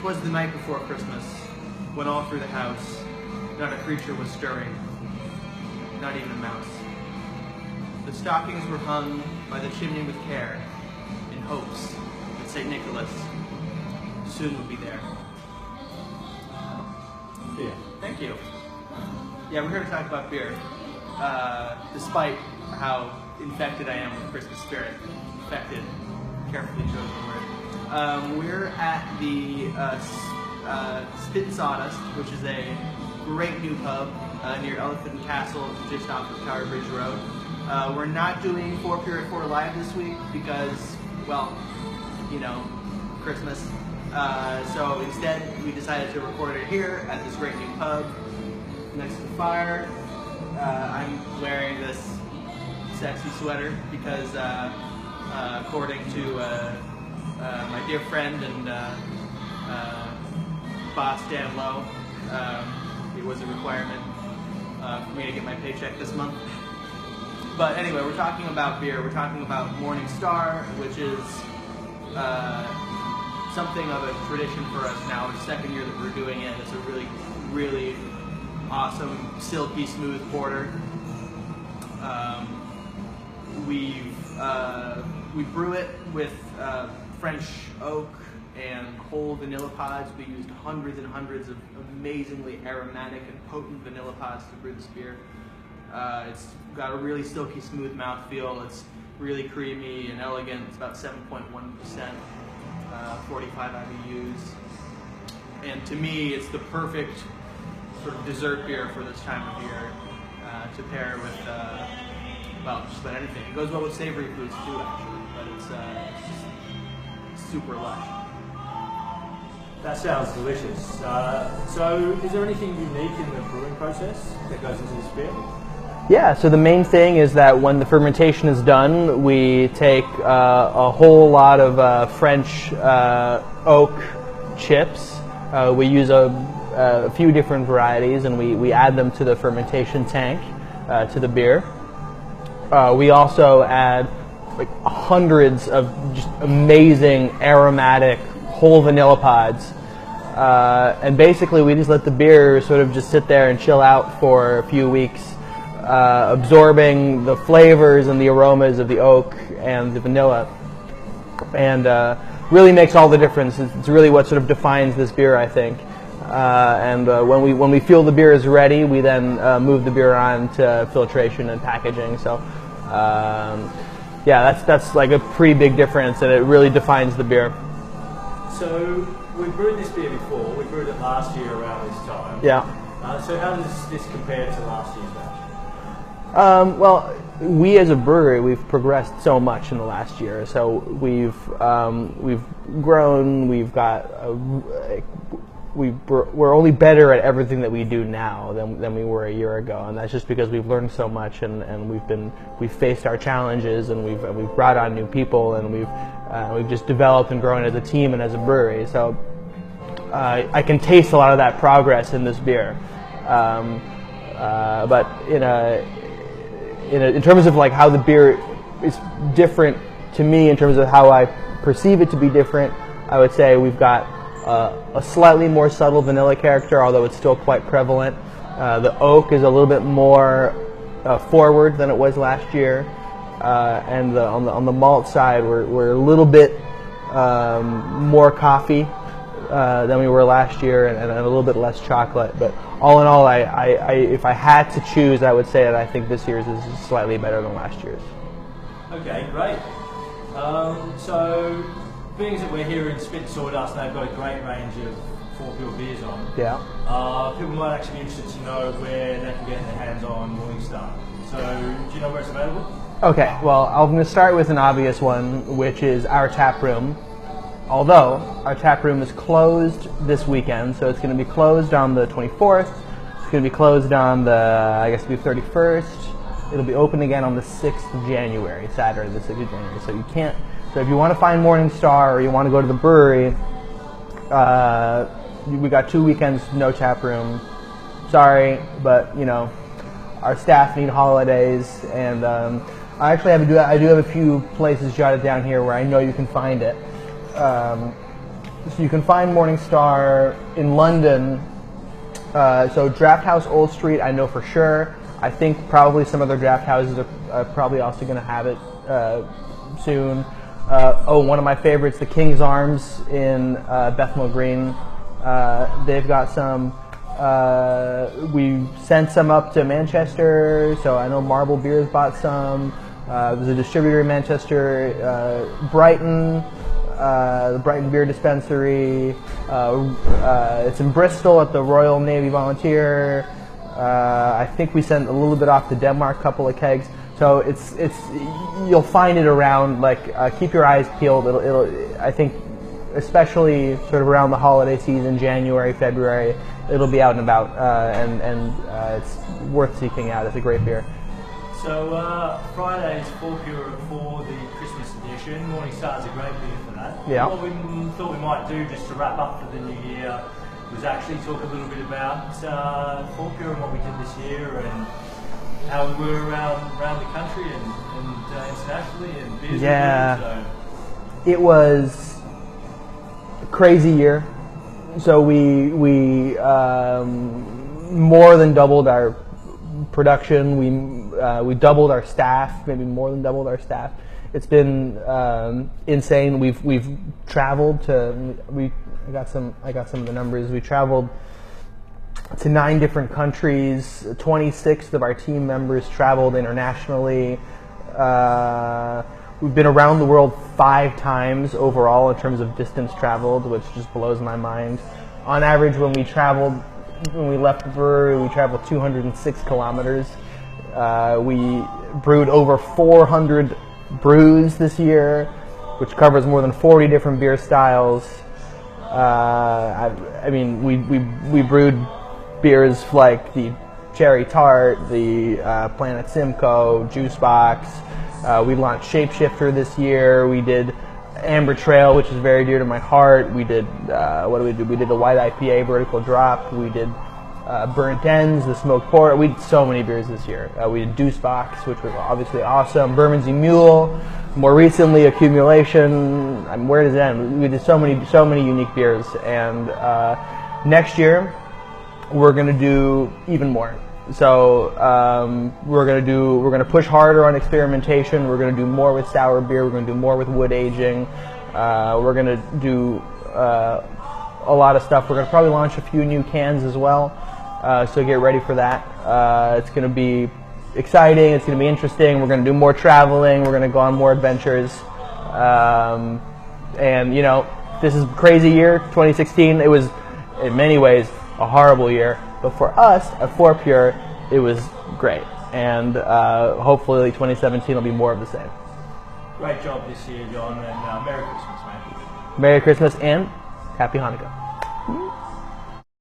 'Twas the night before Christmas, when all through the house not a creature was stirring, not even a mouse. The stockings were hung by the chimney with care, in hopes that St. Nicholas soon would be there. Yeah. Thank you. Yeah, we're here to talk about beer. Despite how infected I am with the Christmas spirit. Infected, carefully chosen word. We're at the Spit and Sawdust, which is a great new pub near Elephant and Castle, just off of Tower Bridge Road. We're not doing Fourpure at 4 Live this week because, well, you know, Christmas. So instead, we decided to record it here at this great new pub next to the fire. I'm wearing this sexy sweater because, according to my dear friend and boss Dan Lowe, it was a requirement for me to get my paycheck this month. But anyway, we're talking about beer. We're talking about Morning Star, which is something of a tradition for us now. It's the second year that we're doing it. It's a really, really awesome, silky smooth porter. We brew it with French oak and whole vanilla pods. We used hundreds and hundreds of amazingly aromatic and potent vanilla pods to brew this beer. It's got a really silky smooth mouthfeel. It's really creamy and elegant. It's about 7.1%, 45 IBUs. And to me, it's the perfect sort of dessert beer for this time of year to pair with, well, just about anything. It goes well with savory foods too, actually, but it's just super lush. That sounds delicious. So, is there anything unique in the brewing process that goes into this beer? Yeah, so the main thing is that when the fermentation is done, we take a whole lot of French oak chips. We use a few different varieties, and we add them to the fermentation tank, to the beer. We also add like hundreds of just amazing aromatic whole vanilla pods. And basically we just let the beer sort of just sit there and chill out for a few weeks, absorbing the flavors and the aromas of the oak and the vanilla. And really makes all the difference. It's really what sort of defines this beer, I think. And when we feel the beer is ready, we then move the beer on to filtration and packaging. So yeah, that's like a pretty big difference, and it really defines the beer. So we brewed this beer before. We brewed it last year around this time. Yeah. So how does this compare to last year's batch? Well, we as a brewery, we've progressed so much in the last year. So we've grown. We've got we're only better at everything that we do now than we were a year ago, and that's just because we've learned so much, and we've faced our challenges, and we've brought on new people, and we've just developed and grown as a team and as a brewery. So I can taste a lot of that progress in this beer, but in terms of like how the beer is different to me, in terms of how I perceive it to be different, I would say we've got a slightly more subtle vanilla character, although it's still quite prevalent. The oak is a little bit more forward than it was last year, and on the malt side, we're a little bit more coffee than we were last year, and a little bit less chocolate. But all in all, if I had to choose, I would say that I think this year's is slightly better than last year's. Okay, great. So, being that we're here in Spit and Sawdust, they've got a great range of Fourpure beers on. Yeah. People might actually be interested to know where they can get their hands on Morning Star. So, do you know where it's available? Okay, well, I'm going to start with an obvious one, which is our tap room. Although our tap room is closed this weekend, so it's going to be closed on the 24th. It's going to be closed on the, I guess, the 31st. It'll be open again on the 6th of January, Saturday, the 6th of January. So you can't. So if you want to find Morning Star or you want to go to the brewery, we got 2 weekends, no tap room. Sorry, but you know, our staff need holidays, and I actually I do have a few places jotted down here where I know you can find it. So you can find Morningstar in London. So Draft House Old Street, I know for sure. I think probably some other draft houses are probably also going to have it soon. One of my favorites, the King's Arms in Bethnal Green. They've got some. We sent some up to Manchester, so I know Marble Beers bought some. There's a distributor in Manchester. Brighton, the Brighton Beer Dispensary. It's in Bristol at the Royal Navy Volunteer. I think we sent a little bit off to Denmark, a couple of kegs. So it's you'll find it around. Like keep your eyes peeled. It'll I think especially sort of around the holiday season, January, February, it'll be out and about, and it's worth seeking out. It's a great beer. So Friday's Fourpure for the Christmas edition. Morningstar's a great beer for that. Yeah. What we thought we might do just to wrap up for the new year was actually talk a little bit about Fourpure and what we did this year and how we were around the country and internationally and beers. Yeah. So. It was a crazy year. So we more than doubled our production. We doubled our staff, maybe more than doubled our staff. It's been insane. We've traveled to. I got some of the numbers. We traveled to 9 different countries. 26 of our team members traveled internationally. We've been around the world 5 times overall in terms of distance traveled, which just blows my mind. On average, when we left the brewery, we traveled 206 kilometers. We brewed over 400 brews this year, which covers more than 40 different beer styles. I mean, we brewed beers like the Cherry Tart, the Planet Simcoe, Juice Box. We launched Shapeshifter this year. We did Amber Trail, which is very dear to my heart. We did, what do we do? We did the White IPA Vertical Drop. We did Burnt Ends, the Smoked Port. We did so many beers this year. We did Deuce Box, which was obviously awesome. Bermondsey Mule. More recently, Accumulation. Where does it end? We did so many unique beers. And next year, we're going to do even more. So we're going to push harder on experimentation. We're going to do more with sour beer. We're going to do more with wood aging. We're going to do a lot of stuff. We're going to probably launch a few new cans as well. So get ready for that. It's going to be exciting. It's going to be interesting. We're going to do more traveling. We're going to go on more adventures. And you know, this is a crazy year. 2016. It was in many ways a horrible year. But for us at Fourpure, it was great, and hopefully 2017 will be more of the same. Great job this year, John, and Merry Christmas, mate. Merry Christmas and Happy Hanukkah.